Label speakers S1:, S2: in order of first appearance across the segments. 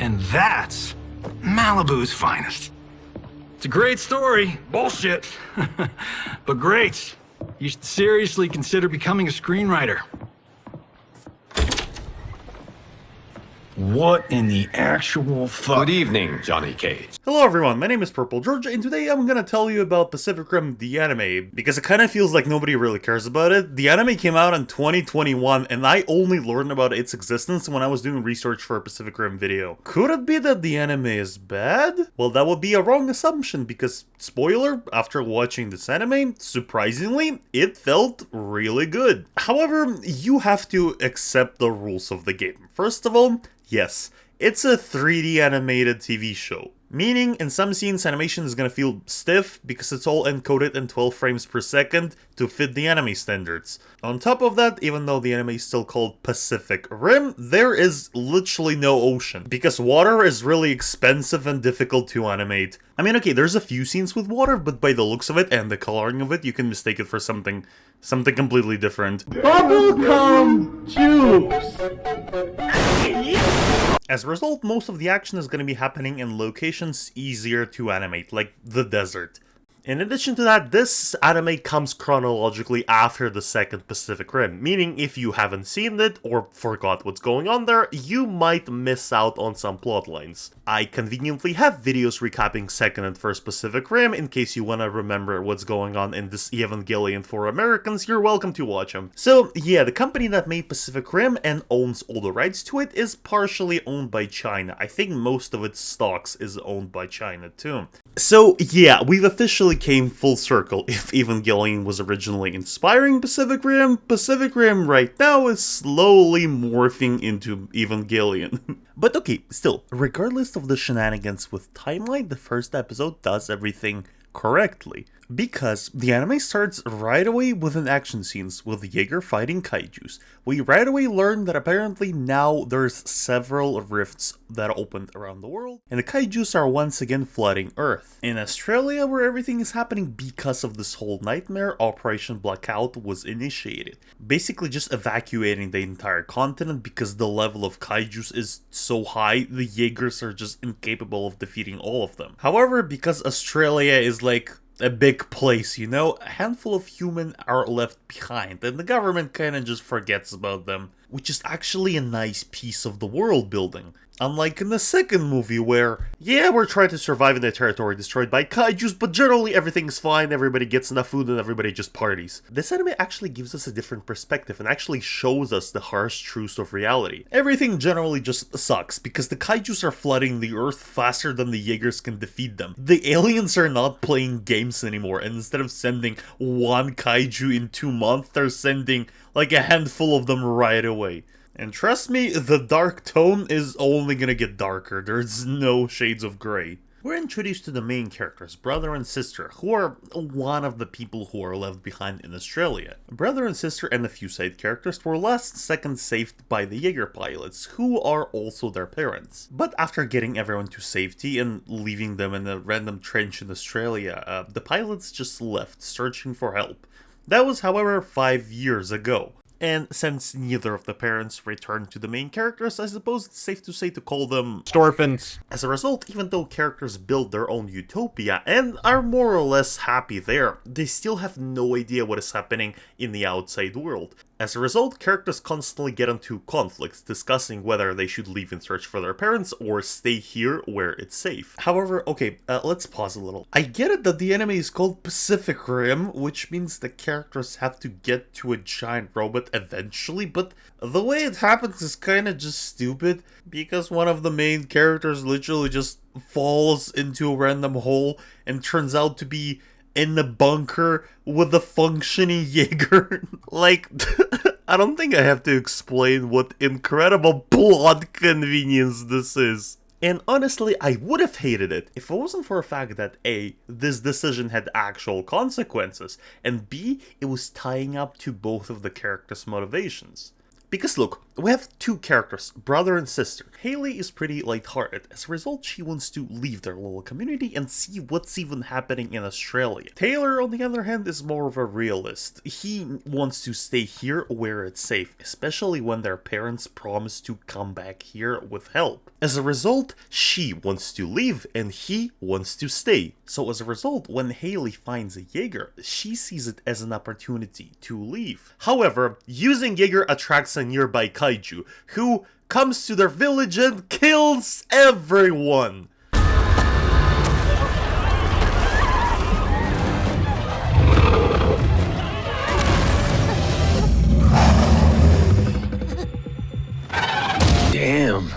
S1: And that's Malibu's finest. It's a great story. Bullshit. But great. You should seriously consider becoming a screenwriter. What in the actual fuck?
S2: Good evening, Johnny Cage.
S3: Hello everyone, my name is Purple George, and today I'm gonna tell you about Pacific Rim the anime, because it kinda feels like nobody really cares about it. The anime came out in 2021, and I only learned about its existence when I was doing research for a Pacific Rim video. Could it be that the anime is bad? Well, that would be a wrong assumption, because, spoiler, after watching this anime, surprisingly, it felt really good. However, you have to accept the rules of the game. First of all, yes, it's a 3D animated TV show. Meaning, in some scenes, animation is gonna feel stiff because it's all encoded in 12 frames per second to fit the anime standards. On top of that, even though the anime is still called Pacific Rim, there is literally no ocean, because water is really expensive and difficult to animate. I mean, okay, there's a few scenes with water, but by the looks of it and the coloring of it, you can mistake it for something completely different.
S4: Bubblegum juice!
S3: As a result, most of the action is going to be happening in locations easier to animate, like the desert. In addition to that, this anime comes chronologically after the second Pacific Rim, meaning if you haven't seen it or forgot what's going on there, you might miss out on some plot lines. I conveniently have videos recapping second and first Pacific Rim in case you want to remember what's going on in this Evangelion for Americans. You're welcome to watch them. So yeah, the company that made Pacific Rim and owns all the rights to it is partially owned by China. I think most of its stocks is owned by China too. So yeah, we've officially came full circle. If Evangelion was originally inspiring Pacific Rim right now is slowly morphing into Evangelion. But okay, still, regardless of the shenanigans with timeline, the first episode does everything correctly. Because the anime starts right away with an action scenes with Jaeger fighting kaijus. We right away learn that apparently now there's several rifts that opened around the world, and the kaijus are once again flooding Earth. In Australia, where everything is happening because of this whole nightmare, Operation Blackout was initiated. Basically just evacuating the entire continent because the level of kaijus is so high, the Jaegers are just incapable of defeating all of them. However, because Australia is like a big place, you know, a handful of humans are left behind, and the government kinda just forgets about them, which is actually a nice piece of the world building. Unlike in the second movie where, yeah, we're trying to survive in a territory destroyed by kaijus, but generally everything's fine, everybody gets enough food, and everybody just parties. This anime actually gives us a different perspective and actually shows us the harsh truths of reality. Everything generally just sucks, because the kaijus are flooding the earth faster than the Jaegers can defeat them. The aliens are not playing games anymore, and instead of sending one kaiju in 2 months, they're sending like a handful of them right away. And trust me, the dark tone is only gonna get darker. There's no shades of gray. We're introduced to the main characters, brother and sister, who are one of the people who are left behind in Australia. Brother and sister and a few side characters were last second saved by the Jaeger pilots, who are also their parents. But after getting everyone to safety and leaving them in a random trench in Australia, the pilots just left, searching for help. That was, however, 5 years ago. And since neither of the parents returned to the main characters, I suppose it's safe to say to call them
S4: Storfins.
S3: As a result, even though characters build their own utopia and are more or less happy there, they still have no idea what is happening in the outside world. As a result, characters constantly get into conflicts, discussing whether they should leave in search for their parents or stay here where it's safe. However, okay, let's pause a little. I get it that the anime is called Pacific Rim, which means the characters have to get to a giant robot eventually, but the way it happens is kinda just stupid, because one of the main characters literally just falls into a random hole and turns out to be in the bunker with a functioning Jaeger. Like, I don't think I have to explain what incredible plot convenience this is. And honestly, I would have hated it if it wasn't for the fact that A, this decision had actual consequences, and B, it was tying up to both of the characters' motivations. Because look, we have two characters, brother and sister. Haley is pretty lighthearted. As a result, she wants to leave their little community and see what's even happening in Australia. Taylor, on the other hand, is more of a realist. He wants to stay here where it's safe, especially when their parents promise to come back here with help. As a result, she wants to leave and he wants to stay. So as a result, when Haley finds a Jaeger, she sees it as an opportunity to leave. However, using Jaeger attracts a nearby kaiju, who comes to their village and kills everyone.
S2: Damn.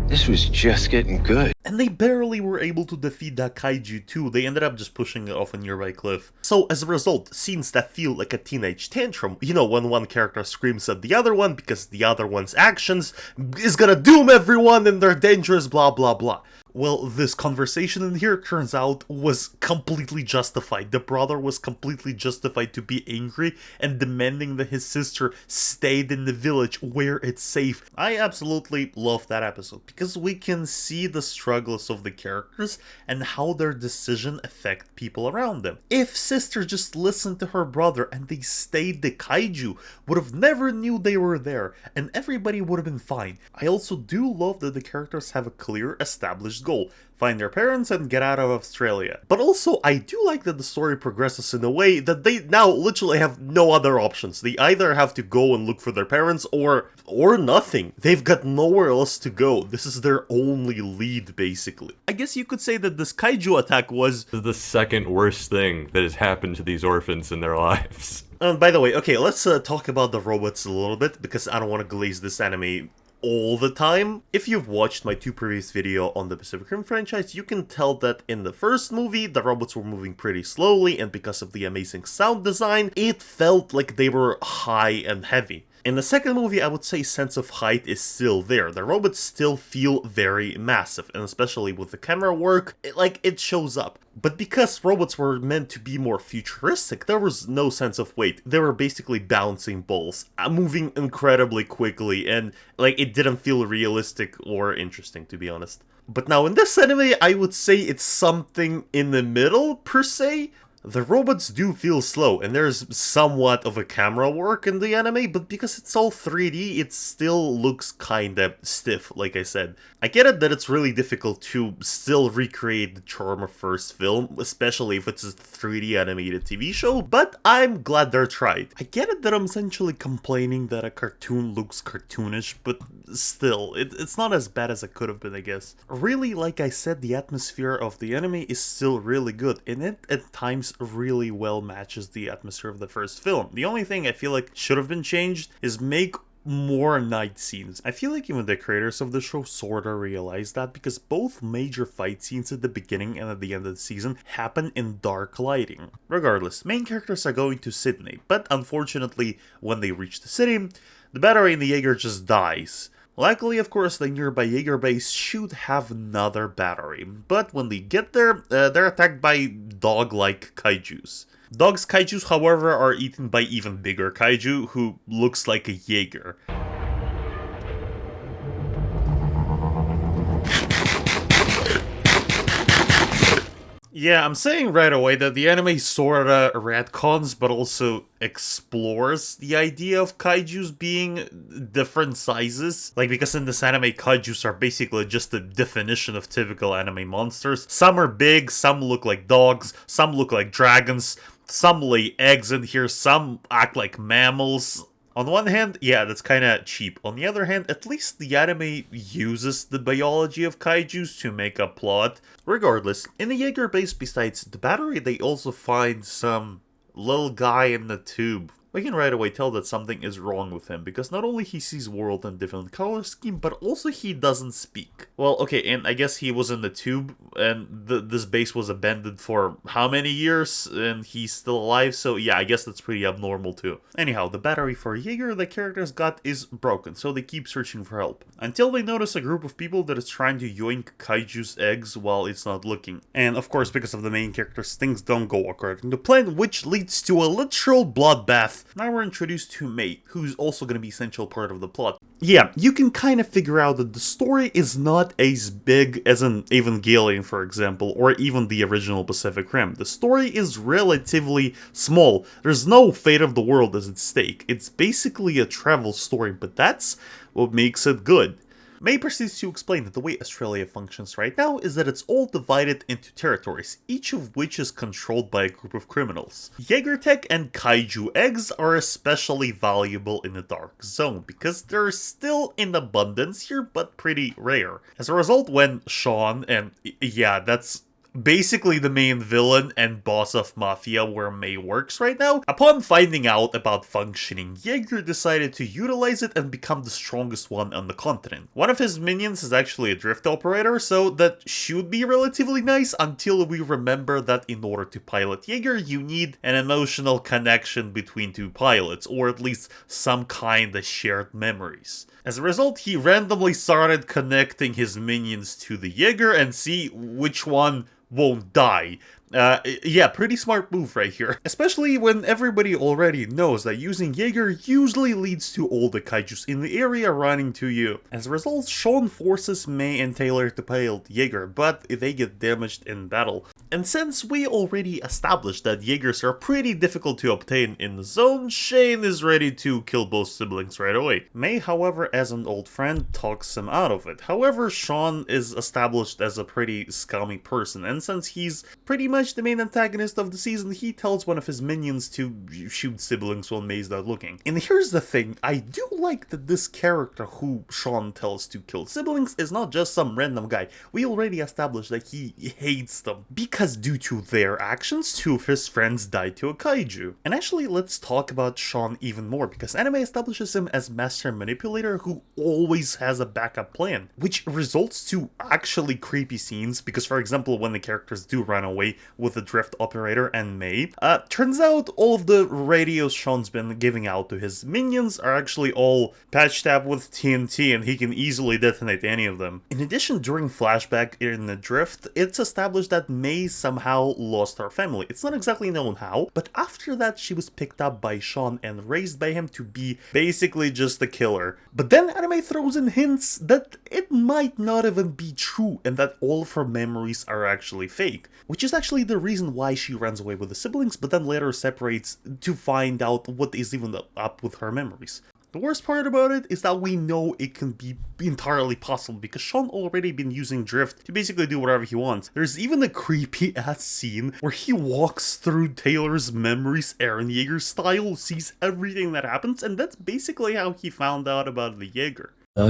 S2: This was just getting good.
S3: And they barely were able to defeat that kaiju too, they ended up just pushing it off a nearby cliff. So as a result, scenes that feel like a teenage tantrum, you know, when one character screams at the other one because the other one's actions is gonna doom everyone and they're dangerous, blah blah blah. Well, this conversation in here, turns out, was completely justified. The brother was completely justified to be angry and demanding that his sister stayed in the village where it's safe. I absolutely love that episode because we can see the struggles of the characters and how their decisions affect people around them. If sister just listened to her brother and they stayed, the kaiju would have never knew they were there and everybody would have been fine. I also do love that the characters have a clear, established goal: find their parents and get out of Australia. But also, I do like that the story progresses in a way that they now literally have no other options. They either have to go and look for their parents or nothing. They've got nowhere else to go. This is their only lead, basically. I guess you could say that this kaiju attack was
S5: the second worst thing that has happened to these orphans in their lives.
S3: By the way, okay, let's talk about the robots a little bit, because I don't want to glaze this anime all the time. If you've watched my two previous videos on the Pacific Rim franchise, you can tell that in the first movie, the robots were moving pretty slowly, and because of the amazing sound design, it felt like they were high and heavy. In the second movie, I would say sense of height is still there. The robots still feel very massive, and especially with the camera work, it shows up. But because robots were meant to be more futuristic, there was no sense of weight. They were basically bouncing balls, moving incredibly quickly, and it didn't feel realistic or interesting, to be honest. But now in this anime, I would say it's something in the middle, per se. The robots do feel slow, and there's somewhat of a camera work in the anime, but because it's all 3D, it still looks kinda stiff, like I said. I get it that it's really difficult to still recreate the charm of first film, especially if it's a 3D animated TV show, but I'm glad they're tried. I get it that I'm essentially complaining that a cartoon looks cartoonish, but still, it's not as bad as it could have been, I guess. Really, like I said, the atmosphere of the anime is still really good, and it at times really well matches the atmosphere of the first film. The only thing I feel like should have been changed is make more night scenes. I feel like even the creators of the show sorta realized that, because both major fight scenes at the beginning and at the end of the season happen in dark lighting. Regardless, main characters are going to Sydney, but unfortunately, when they reach the city, the battery in the Jaeger just dies. Luckily, of course, the nearby Jaeger base should have another battery, but when they get there, they're attacked by dog-like kaijus. Dogs kaijus, however, are eaten by even bigger kaiju, who looks like a Jaeger. Yeah, I'm saying right away that the anime sorta retcons, but also explores the idea of kaijus being different sizes. Because in this anime, kaijus are basically just the definition of typical anime monsters. Some are big, some look like dogs, some look like dragons, some lay eggs in here, some act like mammals. On one hand, yeah, that's kinda cheap. On the other hand, at least the anime uses the biology of kaijus to make a plot. Regardless, in the Jaeger base, besides the battery, they also find some little guy in the tube. We can right away tell that something is wrong with him, because not only he sees world in different color scheme, but also he doesn't speak. Well, okay, and I guess he was in the tube, and this base was abandoned for how many years, and he's still alive, so yeah, I guess that's pretty abnormal too. Anyhow, the battery for Jaeger the characters got is broken, so they keep searching for help. Until they notice a group of people that is trying to yoink kaiju's eggs while it's not looking. And of course, because of the main characters, things don't go according to plan, which leads to a literal bloodbath with, now we're introduced to May, who's also going to be an essential part of the plot. Yeah, you can kind of figure out that the story is not as big as an Evangelion, for example, or even the original Pacific Rim. The story is relatively small. There's no fate of the world as at stake. It's basically a travel story, but that's what makes it good. May proceeds to explain that the way Australia functions right now is that it's all divided into territories, each of which is controlled by a group of criminals. Jaeger tech and kaiju eggs are especially valuable in the Dark Zone, because they're still in abundance here, but pretty rare. As a result, when Sean, and yeah, that's basically the main villain and boss of Mafia where May works right now, upon finding out about functioning Jaeger, decided to utilize it and become the strongest one on the continent. One of his minions is actually a drift operator, so that should be relatively nice until we remember that in order to pilot Jaeger, you need an emotional connection between two pilots, or at least some kind of shared memories. As a result, he randomly started connecting his minions to the Jaeger and see which one won't die. Yeah, pretty smart move right here. Especially when everybody already knows that using Jaeger usually leads to all the kaijus in the area running to you. As a result, Sean forces May and Taylor to pilot Jaeger, but they get damaged in battle. And since we already established that Jaegers are pretty difficult to obtain in the zone, Shane is ready to kill both siblings right away. May, however, as an old friend, talks him out of it. However, Sean is established as a pretty scummy person, and since he's pretty much the main antagonist of the season, he tells one of his minions to shoot siblings while May's not looking. And here's the thing, I do like that this character who Sean tells to kill siblings is not just some random guy. We already established that he hates them, because due to their actions, two of his friends died to a kaiju. And actually, let's talk about Sean even more, because anime establishes him as master manipulator who always has a backup plan, which results to actually creepy scenes, because for example, when the characters do run away with the drift operator and May, turns out all of the radios Sean's been giving out to his minions are actually all patched up with TNT, and he can easily detonate any of them. In addition, during flashback in the drift, it's established that May somehow lost her family. It's not exactly known how, but after that she was picked up by Sean and raised by him to be basically just a killer. But then anime throws in hints that it might not even be true and that all of her memories are actually fake, which is actually the reason why she runs away with the siblings but then later separates to find out what is even up with her memories. The worst part about it is that we know it can be entirely possible because Sean already been using drift to basically do whatever he wants. There's even a creepy ass scene where he walks through Taylor's memories Eren Jaeger style, sees everything that happens, and that's basically how he found out about the Jaeger. Oh,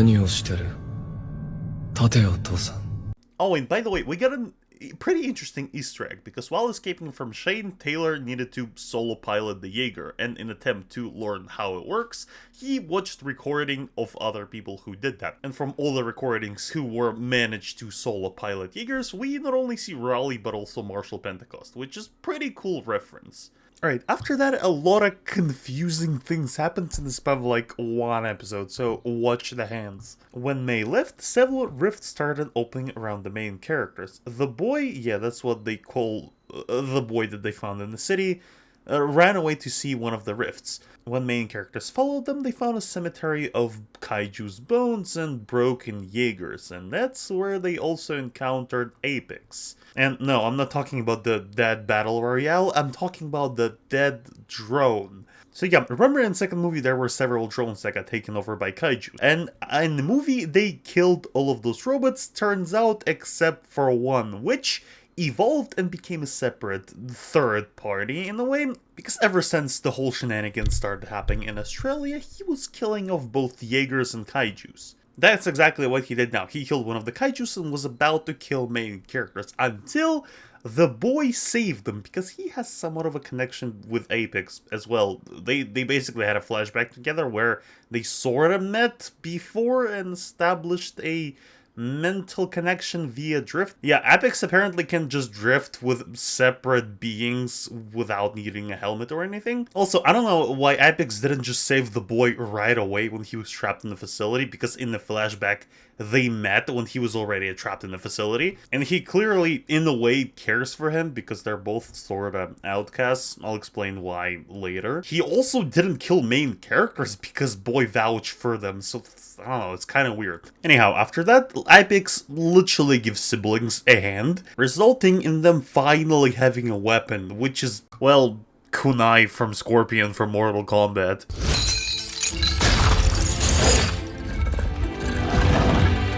S3: and by the way, we got a pretty interesting Easter egg, because while escaping from Shane, Taylor needed to solo pilot the Jaeger, and in an attempt to learn how it works, he watched recording of other people who did that. And from all the recordings who were managed to solo pilot Jaegers, we not only see Raleigh but also Marshall Pentecost, which is pretty cool reference. Alright, after that, a lot of confusing things happened in the span of like one episode, so watch the hands. When May left, several rifts started opening around the main characters. The boy, yeah, that's what they call the boy that they found in the city, ran away to see one of the rifts. When main characters followed them, they found a cemetery of kaiju's bones and broken Jaegers, and that's where they also encountered Apex. And no, I'm not talking about the dead battle royale, I'm talking about the dead drone. So yeah, remember in the second movie there were several drones that got taken over by kaiju, and in the movie they killed all of those robots, turns out, except for one, which evolved and became a separate third party in a way, because ever since the whole shenanigans started happening in Australia, he was killing off both Jaegers and kaijus. That's exactly what he did now. He killed one of the kaijus and was about to kill main characters until the boy saved them, because he has somewhat of a connection with Apex as well. They basically had a flashback together where they sort of met before and established a mental connection via drift. Yeah, Apex apparently can just drift with separate beings without needing a helmet or anything. Also, I don't know why Apex didn't just save the boy right away when he was trapped in the facility, because in the flashback they met when he was already trapped in the facility, and he clearly in a way cares for him because they're both sort of outcasts. I'll explain why later. He also didn't kill main characters because boy vouched for them, so I don't know, it's kind of weird. Anyhow, after that, Apex literally gives siblings a hand, resulting in them finally having a weapon, which is, well, kunai from Scorpion from Mortal Kombat.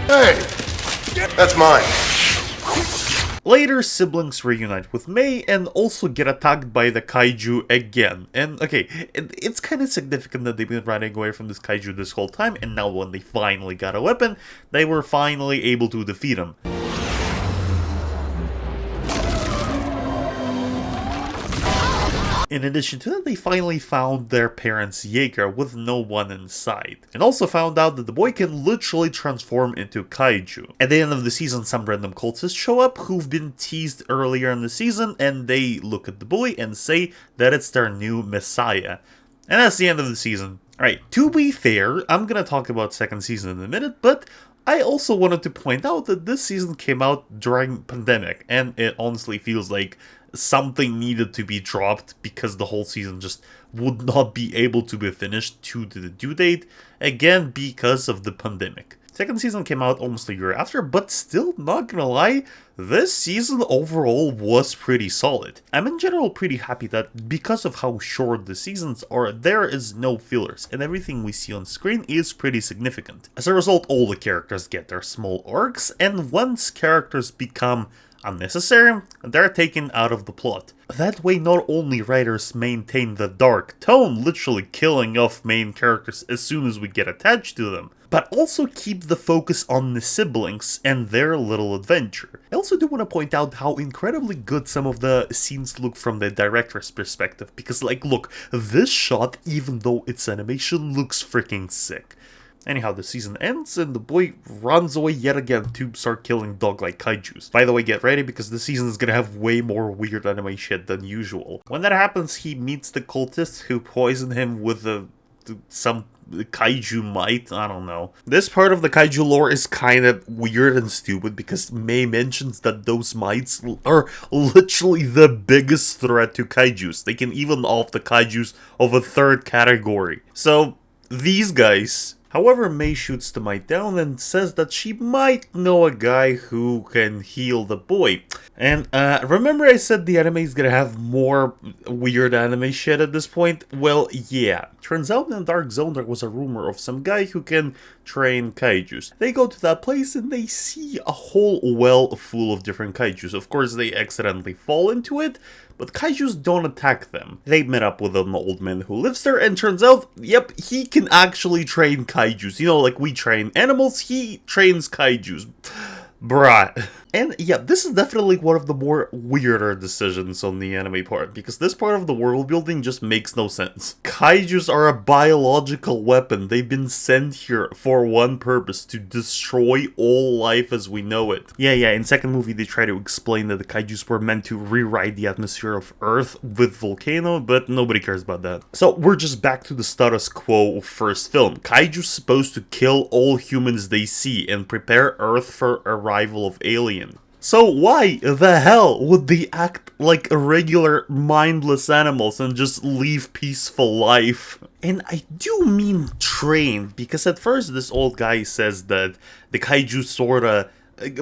S6: Hey! That's mine.
S3: Later, siblings reunite with Mei and also get attacked by the kaiju again. And okay, it's kind of significant that they've been running away from this kaiju this whole time, and now when they finally got a weapon, they were finally able to defeat him. In addition to that, they finally found their parents' Jaeger with no one inside. And also found out that the boy can literally transform into kaiju. At the end of the season, some random cultists show up who've been teased earlier in the season, and they look at the boy and say that it's their new messiah. And that's the end of the season. Alright, to be fair, I'm gonna talk about second season in a minute, but I also wanted to point out that this season came out during pandemic, and it honestly feels like something needed to be dropped because the whole season just would not be able to be finished to the due date, again because of the pandemic. Second season came out almost a year after, but still, not gonna lie, this season overall was pretty solid. I'm in general pretty happy that because of how short the seasons are, there is no fillers, and everything we see on screen is pretty significant. As a result, all the characters get their small arcs, and once characters become unnecessary, they're taken out of the plot. That way, not only writers maintain the dark tone, literally killing off main characters as soon as we get attached to them, but also keep the focus on the siblings and their little adventure. I also do want to point out how incredibly good some of the scenes look from the director's perspective, because like, look, this shot, even though it's animation, looks freaking sick. Anyhow, the season ends and the boy runs away yet again to start killing dog-like kaijus. By the way, get ready because this season is gonna have way more weird anime shit than usual. When that happens, he meets the cultists who poison him with some kaiju might, I don't know. This part of the kaiju lore is kind of weird and stupid because Mei mentions that those mites are literally the biggest threat to kaijus. They can even off the kaijus of a third category. So, these guys. However, Mei shoots the mite down and says that she might know a guy who can heal the boy. And remember I said the anime is gonna have more weird anime shit at this point? Well, yeah. Turns out in the Dark Zone there was a rumor of some guy who can train kaijus. They go to that place and they see a whole well full of different kaijus. Of course, they accidentally fall into it, but kaijus don't attack them. They met up with an old man who lives there, and turns out, yep, he can actually train kaijus. You know, like we train animals, he trains kaijus. Bruh. And yeah, this is definitely one of the more weirder decisions on the anime part, because this part of the world building just makes no sense. Kaijus are a biological weapon. They've been sent here for one purpose, to destroy all life as we know it. Yeah, in second movie they try to explain that the kaijus were meant to rewrite the atmosphere of Earth with Volcano, but nobody cares about that. So we're just back to the status quo of first film. Kaijus supposed to kill all humans they see and prepare Earth for arrival of aliens. So why the hell would they act like regular mindless animals and just live peaceful life? And I do mean trained, because at first this old guy says that the kaiju sorta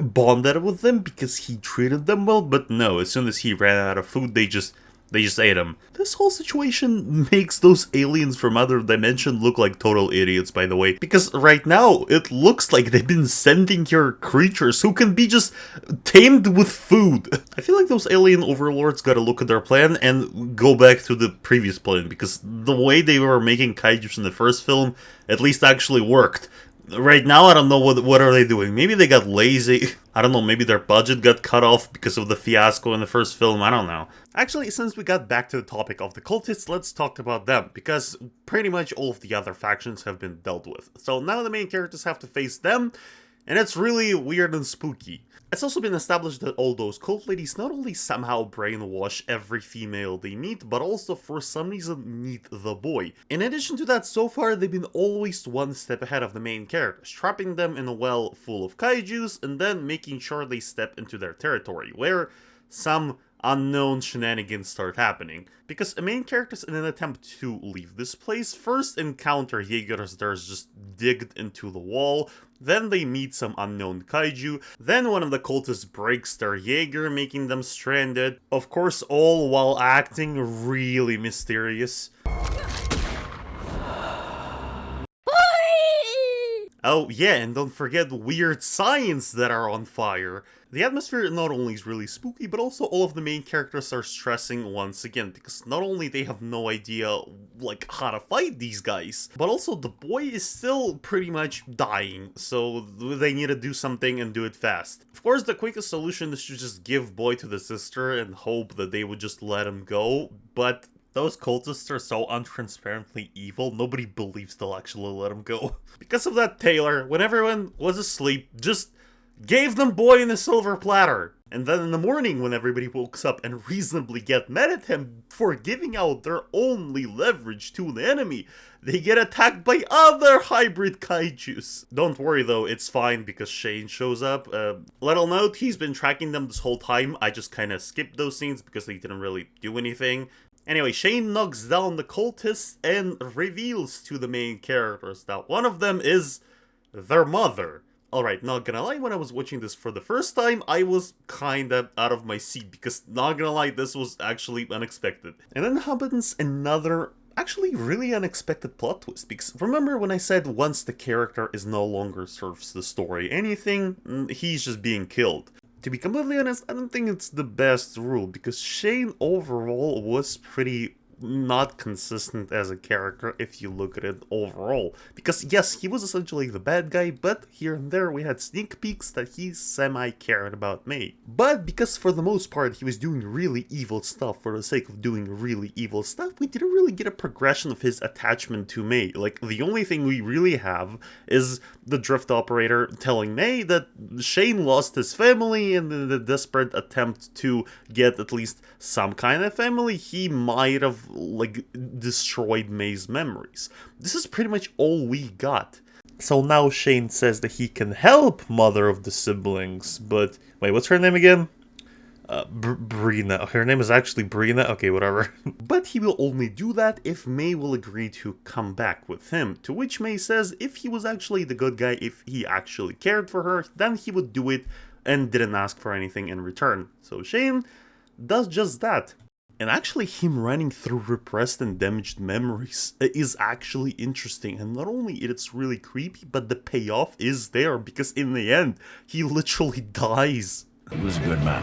S3: bonded with them because he treated them well, but no, as soon as he ran out of food, they just ate him. This whole situation makes those aliens from other dimension look like total idiots, by the way. Because right now, it looks like they've been sending here creatures who can be just tamed with food. I feel like those alien overlords gotta look at their plan and go back to the previous plan, because the way they were making kaijus in the first film at least actually worked. Right now, I don't know what are they doing. Maybe they got lazy. I don't know, maybe their budget got cut off because of the fiasco in the first film, I don't know. Actually, since we got back to the topic of the cultists, let's talk about them, because pretty much all of the other factions have been dealt with. So now the main characters have to face them, And it's really weird and spooky. It's also been established that all those cult ladies not only somehow brainwash every female they meet, but also for some reason meet the boy. In addition to that, so far they've been always one step ahead of the main characters, trapping them in a well full of kaijus and then making sure they step into their territory, where some unknown shenanigans start happening. Because the main characters, in an attempt to leave this place, first encounter Jaegers that are just digged into the wall, then they meet some unknown kaiju, then one of the cultists breaks their Jaeger, making them stranded, of course all while acting really mysterious. Oh yeah, and don't forget weird signs that are on fire. The atmosphere not only is really spooky, but also all of the main characters are stressing once again, because not only they have no idea, like, how to fight these guys, but also the boy is still pretty much dying, so they need to do something and do it fast. Of course, the quickest solution is to just give boy to the sister and hope that they would just let him go, but those cultists are so untransparently evil, nobody believes they'll actually let him go. Because of that, Taylor, when everyone was asleep, just gave them boy in a silver platter. And then in the morning, when everybody wakes up and reasonably get mad at him for giving out their only leverage to the enemy, they get attacked by other hybrid kaijus. Don't worry though, it's fine because Shane shows up. Little note, he's been tracking them this whole time. I just kinda skipped those scenes because they didn't really do anything. Anyway, Shane knocks down the cultists and reveals to the main characters that one of them is their mother. Alright, not gonna lie, when I was watching this for the first time, I was kinda out of my seat, because not gonna lie, this was actually unexpected. And then happens another, actually really unexpected plot twist, because remember when I said once the character is no longer serves the story anything, he's just being killed. To be completely honest, I don't think it's the best rule, because Shane overall was pretty not consistent as a character if you look at it overall. Because yes, he was essentially the bad guy, but here and there we had sneak peeks that he semi-cared about May. But because for the most part he was doing really evil stuff for the sake of doing really evil stuff, we didn't really get a progression of his attachment to May. Like, the only thing we really have is the drift operator telling May that Shane lost his family, and in the desperate attempt to get at least some kind of family, he might have, like, destroyed May's memories. This is pretty much all we got. So now Shane says that he can help mother of the siblings, but wait, what's her name again? Brina. Her name is actually Brina? Okay, whatever. But he will only do that if May will agree to come back with him, to which May says if he was actually the good guy, if he actually cared for her, then he would do it and didn't ask for anything in return. So Shane does just that. And actually him running through repressed and damaged memories is actually interesting, and not only it's really creepy, but the payoff is there, because in the end, he literally dies.
S7: He was a good man.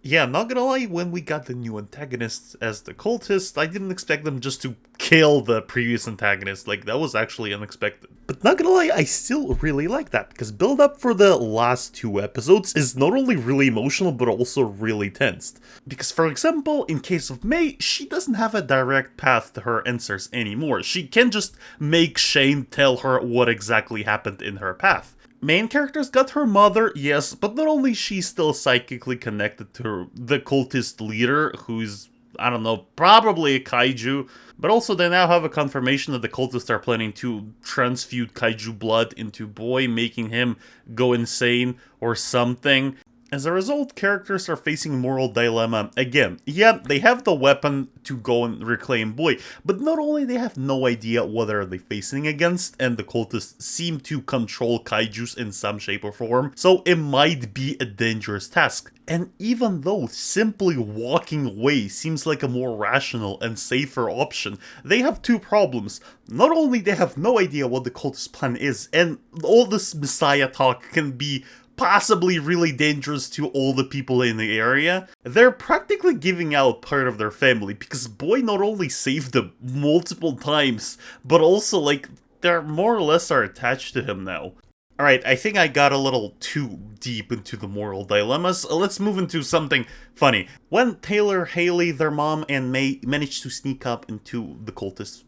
S3: Yeah, not gonna lie, when we got the new antagonists as the cultists, I didn't expect them just to kill the previous antagonist. Like, that was actually unexpected. But not gonna lie, I still really like that, because build up for the last 2 episodes is not only really emotional, but also really tensed. Because, for example, in case of May, she doesn't have a direct path to her answers anymore. She can just make Shane tell her what exactly happened in her path. Main characters got her mother, yes, but not only she's still psychically connected to the cultist leader, who's, I don't know, probably a kaiju, but also they now have a confirmation that the cultists are planning to transfuse kaiju blood into Boy, making him go insane or something. As a result, characters are facing moral dilemma again. Yeah, they have the weapon to go and reclaim Boy, but not only they have no idea what are they facing against, and the cultists seem to control kaijus in some shape or form, so it might be a dangerous task. And even though simply walking away seems like a more rational and safer option, they have 2 problems. Not only they have no idea what the cultist plan is, and all this messiah talk can be possibly really dangerous to all the people in the area, they're practically giving out part of their family, because Boy not only saved them multiple times, but also, like, they're more or less are attached to him now. Alright, I think I got a little too deep into the moral dilemmas. Let's move into something funny. When Taylor, Haley, their mom, and May manage to sneak up into the cultist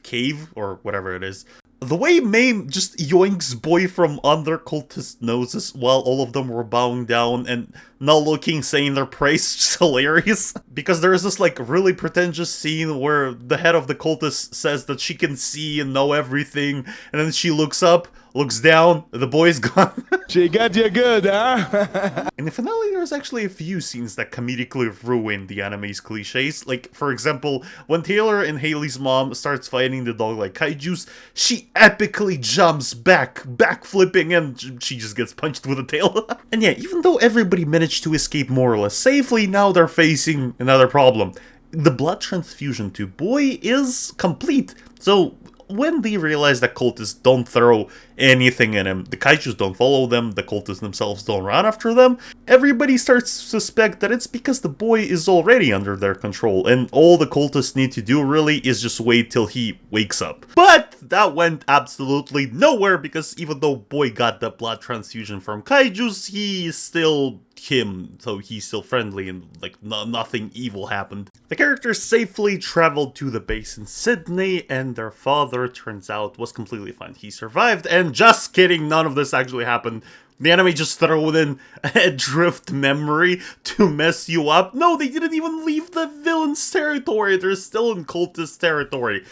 S3: cave, or whatever it is, The way Mame just yoinks boy from under cultist noses while all of them were bowing down and not looking, saying their praise is just hilarious. Because there is this like really pretentious scene where the head of the cultist says that she can see and know everything, and then she looks up, looks down, the boy's gone.
S4: She got you good, huh?
S3: In the finale, there's actually a few scenes that comedically ruin the anime's cliches. Like, for example, when Taylor and Haley's mom starts fighting the dog like kaijus, she epically jumps backflipping, and she just gets punched with a tail. And yeah, even though everybody managed to escape more or less safely, now they're facing another problem. The blood transfusion to Boy is complete, so when they realize that cultists don't throw anything in him, the kaijus don't follow them, the cultists themselves don't run after them, everybody starts to suspect that it's because the boy is already under their control, and all the cultists need to do really is just wait till he wakes up. But that went absolutely nowhere, because even though Boy got the blood transfusion from kaijus, he is still him, so he's still friendly and like nothing evil happened. The characters safely traveled to the base in Sydney, and their father, turns out, was completely fine. He survived, and just kidding, none of this actually happened. The anime just threw in a drift memory to mess you up. No, they didn't even leave the villain's territory, they're still in cultist territory.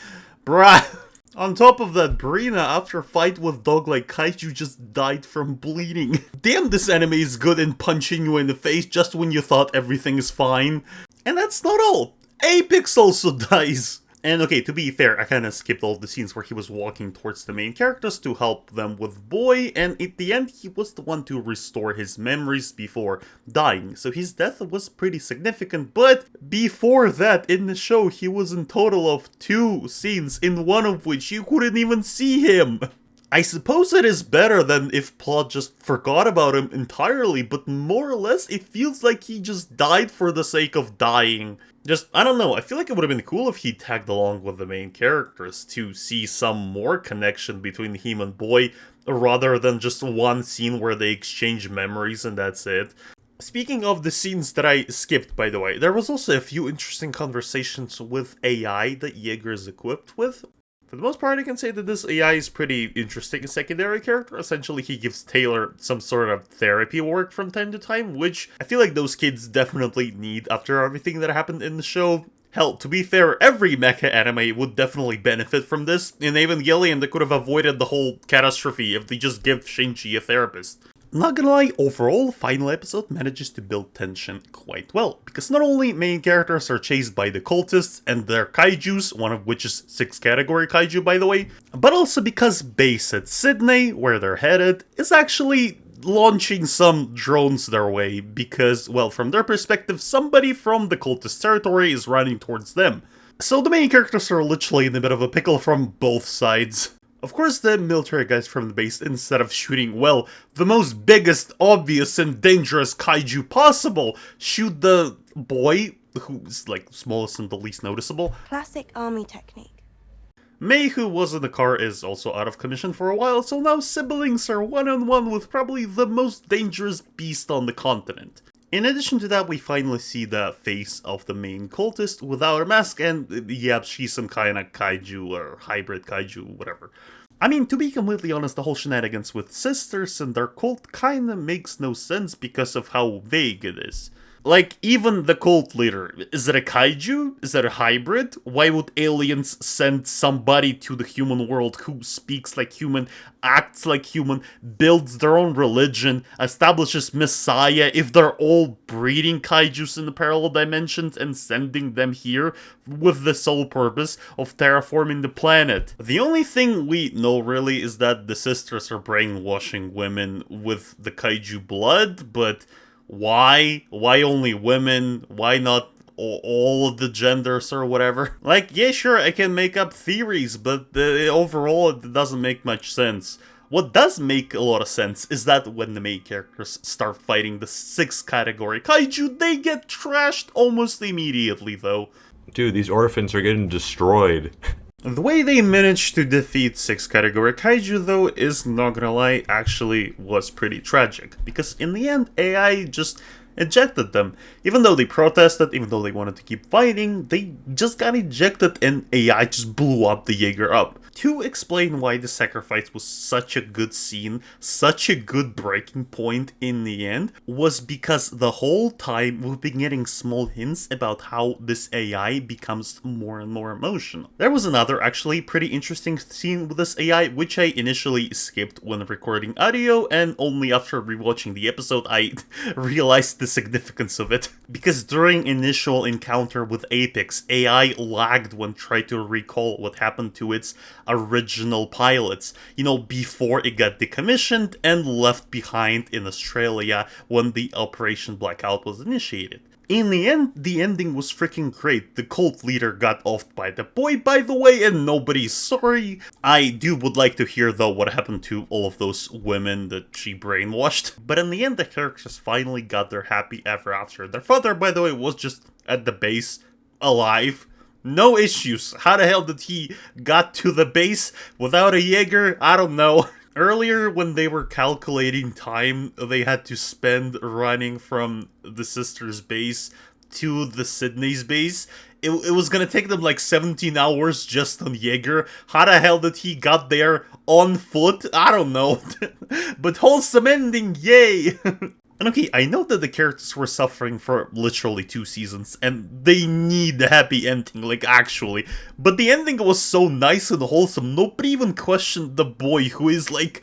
S3: Bruh. On top of that, Brina, after a fight with dog like kaiju, just died from bleeding. Damn, this anime is good in punching you in the face just when you thought everything is fine. And that's not all. Apex also dies. And okay, to be fair, I kinda skipped all the scenes where he was walking towards the main characters to help them with Boy, and at the end he was the one to restore his memories before dying, so his death was pretty significant. But before that, in the show, he was in total of 2 scenes, in one of which you couldn't even see him. I suppose it is better than if plot just forgot about him entirely, but more or less it feels like he just died for the sake of dying. Just, I don't know, I feel like it would have been cool if he tagged along with the main characters to see some more connection between him and Boy, rather than just one scene where they exchange memories and that's it. Speaking of the scenes that I skipped, by the way, there was also a few interesting conversations with AI that Jaeger is equipped with. For the most part, I can say that this AI is pretty interesting secondary character. Essentially, he gives Taylor some sort of therapy work from time to time, which I feel like those kids definitely need after everything that happened in the show. Hell, to be fair, every mecha anime would definitely benefit from this. In Evangelion, they could have avoided the whole catastrophe if they just give Shinji a therapist. Not gonna lie, overall, the final episode manages to build tension quite well, because not only main characters are chased by the cultists and their kaijus, one of which is 6th category kaiju by the way, but also because base at Sydney, where they're headed, is actually launching some drones their way, because, well, from their perspective, somebody from the cultist territory is running towards them. So the main characters are literally in a bit of a pickle from both sides. Of course, the military guys from the base, instead of shooting, well, the most biggest, obvious, and dangerous kaiju possible, shoot the boy, who's, like, smallest and the least noticeable.
S7: Classic army technique.
S3: Mei, who was in the car, is also out of commission for a while, so now siblings are one-on-one with probably the most dangerous beast on the continent. In addition to that, we finally see the face of the main cultist without a mask, and yeah, she's some kind of kaiju or hybrid kaiju, whatever. I mean, to be completely honest, the whole shenanigans with sisters and their cult kinda makes no sense because of how vague it is. Like, even the cult leader, is it a kaiju? Is it a hybrid? Why would aliens send somebody to the human world who speaks like human, acts like human, builds their own religion, establishes messiah, if they're all breeding kaijus in the parallel dimensions and sending them here with the sole purpose of terraforming the planet? The only thing we know really is that the sisters are brainwashing women with the kaiju blood, but why? Why only women? Why not all of the genders or whatever? Like, yeah, sure, I can make up theories, but overall it doesn't make much sense. What does make a lot of sense is that when the main characters start fighting the 6th category kaiju, they get trashed almost immediately, though.
S5: Dude, these orphans are getting destroyed.
S3: The way they managed to defeat 6th category kaiju, though, is, not gonna lie, actually was pretty tragic. Because in the end, AI just ejected them. Even though they protested, even though they wanted to keep fighting, they just got ejected and AI just blew up the Jaeger up. to explain why the sacrifice was such a good scene, such a good breaking point in the end, was because the whole time we've been getting small hints about how this AI becomes more and more emotional. There was another actually pretty interesting scene with this AI, which I initially skipped when recording audio, and only after rewatching the episode I realized the significance of it. Because during initial encounter with Apex, AI lagged when trying to recall what happened to its original pilots, you know, before it got decommissioned and left behind in Australia when the Operation Blackout was initiated. In the end, the ending was freaking great. The cult leader got offed by the boy, by the way, and nobody's sorry. I would like to hear, though, what happened to all of those women that she brainwashed. But in the end, the characters finally got their happy ever after. Their father, by the way, was just at the base, alive. No issues. How the hell did he got to the base without a Jaeger? I don't know. Earlier, when they were calculating time they had to spend running from the sister's base to the Sydney's base, it was gonna take them like 17 hours just on Jaeger. How the hell did he got there on foot? I don't know. But wholesome ending, yay! And okay, I know that the characters were suffering for literally 2 seasons, and they need a happy ending, like actually. But the ending was so nice and wholesome, nobody even questioned the boy who is like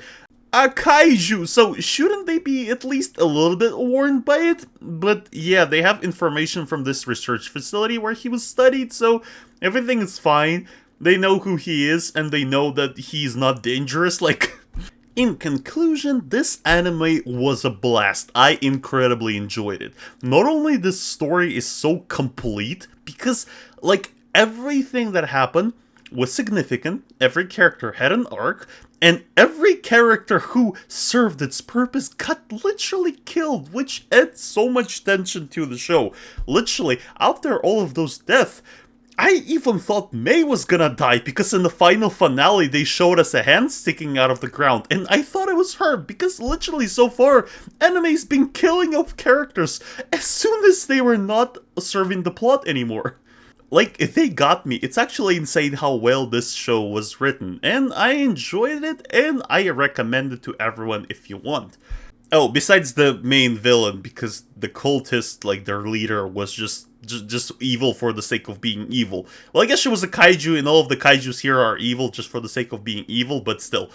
S3: a kaiju, so shouldn't they be at least a little bit warned by it? But yeah, they have information from this research facility where he was studied, so everything is fine. They know who he is, and they know that he's not dangerous, like... In conclusion, this anime was a blast. I incredibly enjoyed it. Not only this story is so complete, because, like, everything that happened was significant, every character had an arc, and every character who served its purpose got literally killed, which adds so much tension to the show. Literally, after all of those deaths, I even thought May was gonna die, because in the final finale they showed us a hand sticking out of the ground, and I thought it was her, because literally so far, anime's been killing off characters as soon as they were not serving the plot anymore. Like, if they got me, it's actually insane how well this show was written, and I enjoyed it, and I recommend it to everyone if you want. Oh, besides the main villain, because the cultist, like their leader, was just evil for the sake of being evil. Well, I guess she was a kaiju, and all of the kaijus here are evil just for the sake of being evil, but still.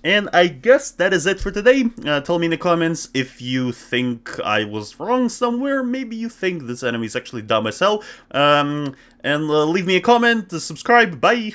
S3: And I guess that is it for today. Tell me in the comments if you think I was wrong somewhere. Maybe you think this anime is actually dumb as hell. And leave me a comment, subscribe, bye!